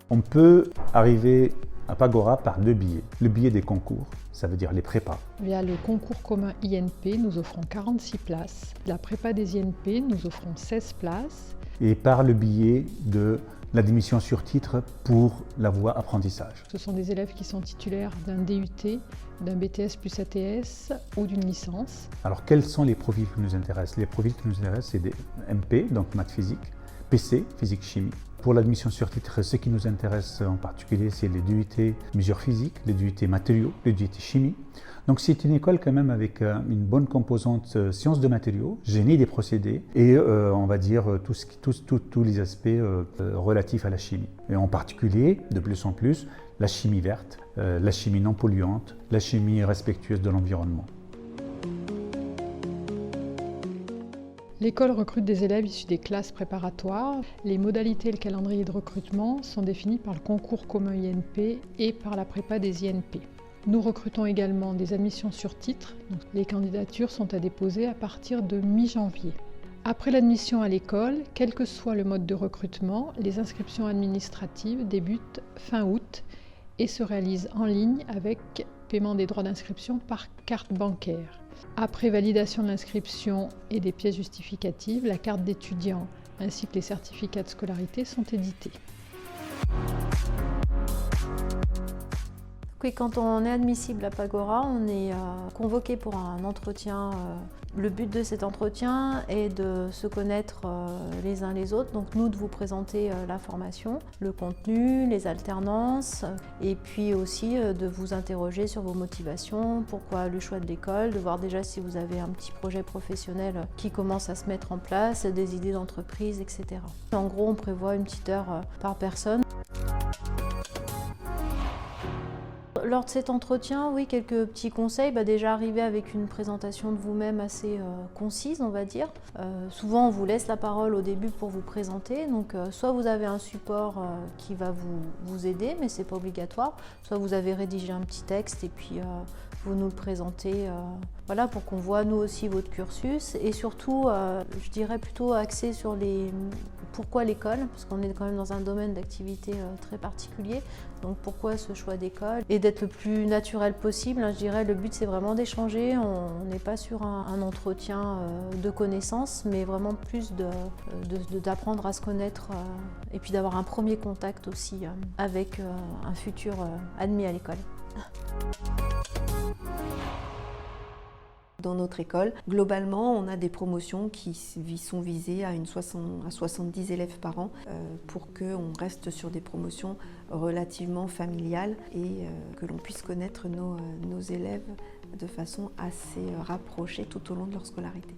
On peut arriver à Pagora par 2 billets. Le billet des concours, ça veut dire les prépas. Via le concours commun INP, nous offrons 46 places. La prépa des INP, nous offrons 16 places. Et par le billet de l'admission sur titre pour la voie apprentissage. Ce sont des élèves qui sont titulaires d'un DUT, d'un BTS plus ATS ou d'une licence. Alors quels sont les profils qui nous intéressent? Les profils qui nous intéressent, c'est des MP, donc maths physique, PC, physique chimie. Pour l'admission sur titre, ce qui nous intéresse en particulier, c'est les DUT mesures physiques, les DUT matériaux, les DUT chimie. Donc c'est une école quand même avec une bonne composante sciences de matériaux, génie des procédés et on va dire tous les aspects relatifs à la chimie. Et en particulier, de plus en plus, la chimie verte, la chimie non polluante, la chimie respectueuse de l'environnement. L'école recrute des élèves issus des classes préparatoires. Les modalités et le calendrier de recrutement sont définis par le concours commun INP et par la prépa des INP. Nous recrutons également des admissions sur titre. Les candidatures sont à déposer à partir de mi-janvier. Après l'admission à l'école, quel que soit le mode de recrutement, les inscriptions administratives débutent fin août et se réalisent en ligne avec paiement des droits d'inscription par carte bancaire. Après validation de l'inscription et des pièces justificatives, la carte d'étudiant ainsi que les certificats de scolarité sont édités. Oui, quand on est admissible à Pagora, on est convoqué pour un entretien. Le but de cet entretien est de se connaître les uns les autres, donc nous de vous présenter la formation, le contenu, les alternances, et puis aussi de vous interroger sur vos motivations, pourquoi le choix de l'école, de voir déjà si vous avez un petit projet professionnel qui commence à se mettre en place, des idées d'entreprise, etc. En gros, on prévoit une petite heure par personne. Lors de cet entretien, oui, quelques petits conseils. Déjà arriver avec une présentation de vous-même assez concise, on va dire. Souvent, on vous laisse la parole au début pour vous présenter. Donc, soit vous avez un support qui va vous aider, mais c'est pas obligatoire. Soit vous avez rédigé un petit texte et puis vous nous le présentez. Voilà, pour qu'on voit nous aussi votre cursus. Et surtout, je dirais plutôt axé sur pourquoi l'école, parce qu'on est quand même dans un domaine d'activité très particulier. Donc pourquoi ce choix d'école? Et d'être le plus naturel possible, je dirais. Le but, c'est vraiment d'échanger. On n'est pas sur un entretien de connaissances, mais vraiment plus d'apprendre à se connaître et puis d'avoir un premier contact aussi avec un futur admis à l'école. Dans notre école, globalement, on a des promotions qui sont visées à 70 élèves par an pour qu'on reste sur des promotions relativement familiales et que l'on puisse connaître nos élèves de façon assez rapprochée tout au long de leur scolarité.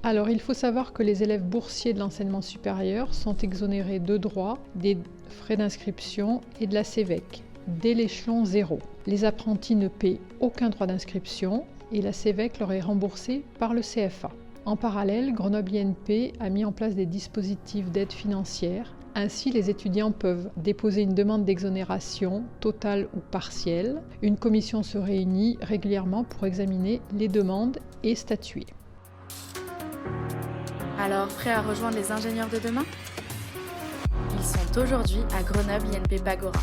Alors, il faut savoir que les élèves boursiers de l'enseignement supérieur sont exonérés de droits, des frais d'inscription et de la CEVEC dès l'échelon 0. Les apprentis ne paient aucun droit d'inscription et la CEVEC leur est remboursée par le CFA. En parallèle, Grenoble INP a mis en place des dispositifs d'aide financière. Ainsi, les étudiants peuvent déposer une demande d'exonération totale ou partielle. Une commission se réunit régulièrement pour examiner les demandes et statuer. Alors, prêts à rejoindre les ingénieurs de demain? Ils sont aujourd'hui à Grenoble INP Pagora.